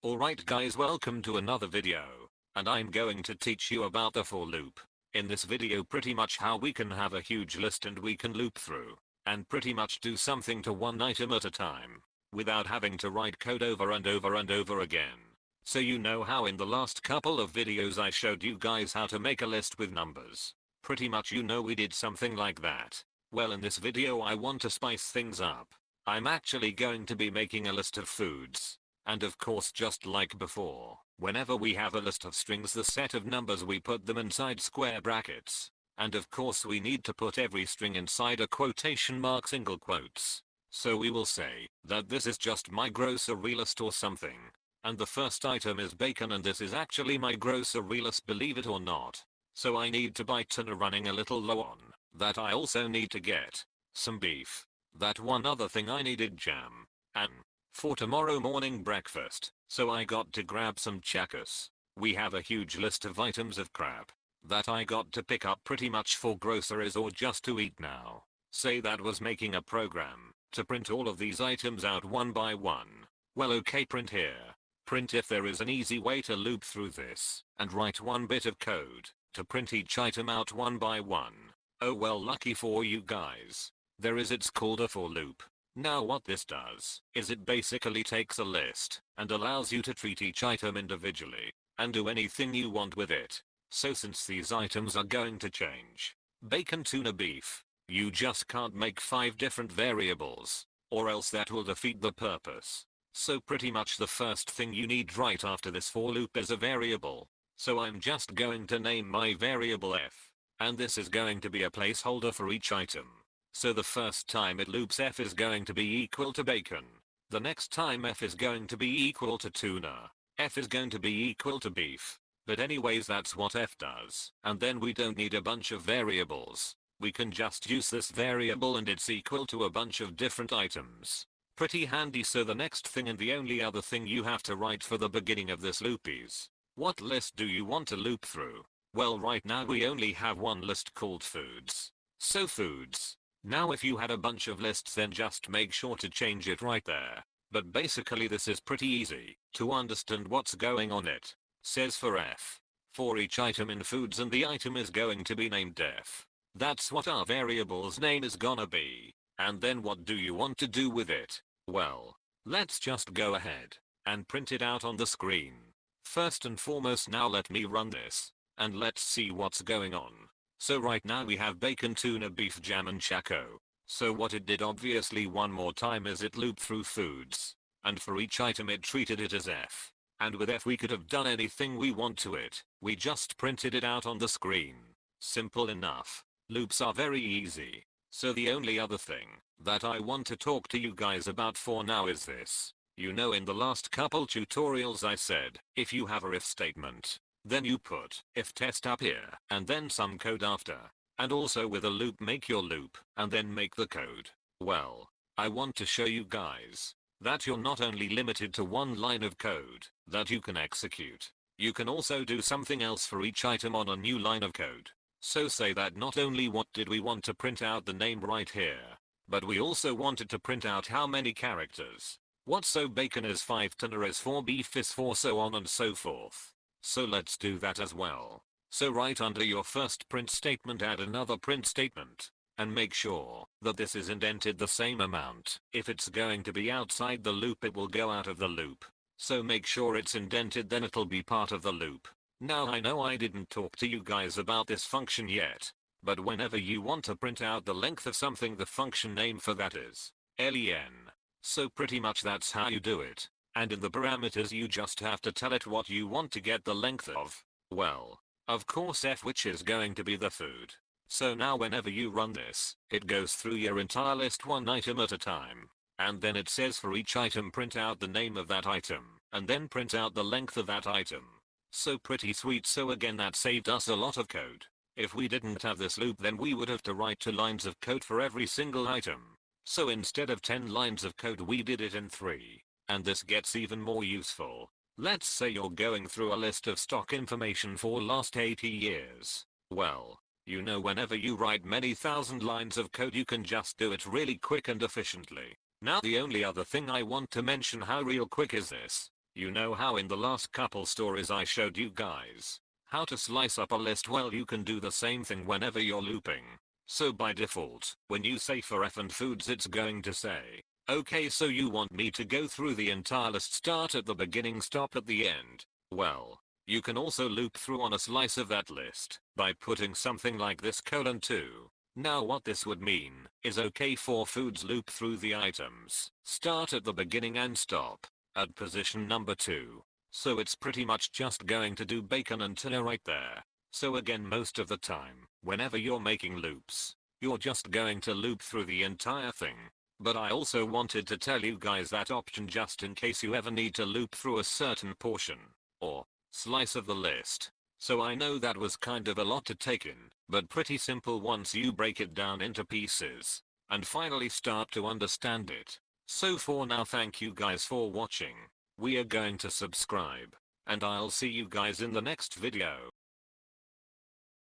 Alright guys, welcome to another video, and I'm going to teach you about the for loop. In this video pretty much how we can have a huge list and we can loop through, and pretty much do something to one item at a time, without having to write code over and over and over again. So you know how in the last couple of videos I showed you guys how to make a list with numbers. Pretty much you know we did something like that. Well, in this video I want to spice things up. I'm actually going to be making a list of foods. And of course, just like before, whenever we have a list of strings, the set of numbers, we put them inside square brackets. And of course we need to put every string inside a quotation mark single quotes. So we will say that this is just my grocery list or something. And the first item is bacon, and this is actually my grocery list, believe it or not. So I need to buy tuna, running a little low on that. I also need to get some beef. That one other thing, I needed jam. And for tomorrow morning breakfast, so I got to grab some chakos. We have a huge list of items of crap that I got to pick up pretty much for groceries or just to eat now. Say that was making a program to print all of these items out one by one. Well, okay, print here. Print if there is an easy way to loop through this and write one bit of code to print each item out one by one. Oh well, lucky for you guys. There is, it's called a for loop. Now what this does is it basically takes a list and allows you to treat each item individually and do anything you want with it. So since these items are going to change, bacon, tuna, beef, you just can't make 5 different variables, or else that will defeat the purpose. So pretty much the first thing you need right after this for loop is a variable. So I'm just going to name my variable f, and this is going to be a placeholder for each item. So the first time it loops, f is going to be equal to bacon. The next time f is going to be equal to tuna. F is going to be equal to beef. But anyways, that's what f does. And then we don't need a bunch of variables. We can just use this variable and it's equal to a bunch of different items. Pretty handy. So the next thing and the only other thing you have to write for the beginning of this loop is, what list do you want to loop through? Well, right now we only have one list called foods. So foods. Now if you had a bunch of lists, then just make sure to change it right there. But basically this is pretty easy to understand what's going on. It says for f, for each item in foods, and the item is going to be named f. That's what our variable's name is gonna be. And then what do you want to do with it? Well, let's just go ahead and print it out on the screen. First and foremost, now let me run this and let's see what's going on. So right now we have bacon, tuna, beef, jam and chako. So what it did obviously one more time is it looped through foods. And for each item it treated it as f. And with f we could have done anything we want to it. We just printed it out on the screen. Simple enough. Loops are very easy. So the only other thing that I want to talk to you guys about for now is this. You know, in the last couple tutorials I said, if you have a if statement, then you put if test up here and then some code after. And also with a loop, make your loop and then make the code. Well, I want to show you guys that you're not only limited to one line of code that you can execute. You can also do something else for each item on a new line of code. So say that not only what did we want to print out the name right here, but we also wanted to print out how many characters. What, so bacon is 5, tuna is 4, beef is 4, so on and so forth. So let's do that as well. So right under your first print statement add another print statement. And make sure that this is indented the same amount. If it's going to be outside the loop, it will go out of the loop. So make sure it's indented, then it'll be part of the loop. Now I know I didn't talk to you guys about this function yet. But whenever you want to print out the length of something, the function name for that is len. So pretty much that's how you do it. And in the parameters you just have to tell it what you want to get the length of. Well, of course f, which is going to be the food. So now whenever you run this, it goes through your entire list one item at a time. And then it says for each item print out the name of that item, and then print out the length of that item. So pretty sweet. So again, that saved us a lot of code. If we didn't have this loop, then we would have to write 2 lines of code for every single item. So instead of 10 lines of code, we did it in 3. And this gets even more useful. Let's say you're going through a list of stock information for last 80 years. Well, you know, whenever you write many thousand lines of code, you can just do it really quick and efficiently. Now the only other thing I want to mention how real quick is this. You know how in the last couple stories I showed you guys how to slice up a list? Well, you can do the same thing whenever you're looping. So by default, when you say for F and foods, it's going to say, okay, so you want me to go through the entire list, start at the beginning, stop at the end. Well, you can also loop through on a slice of that list by putting something like this :2. Now what this would mean is okay for foods, loop through the items, start at the beginning and stop at position number 2. So it's pretty much just going to do bacon until right there. So again, most of the time, whenever you're making loops, you're just going to loop through the entire thing. But I also wanted to tell you guys that option just in case you ever need to loop through a certain portion or slice of the list. So I know that was kind of a lot to take in, but pretty simple once you break it down into pieces and finally start to understand it. So for now, thank you guys for watching. We are going to subscribe, and I'll see you guys in the next video.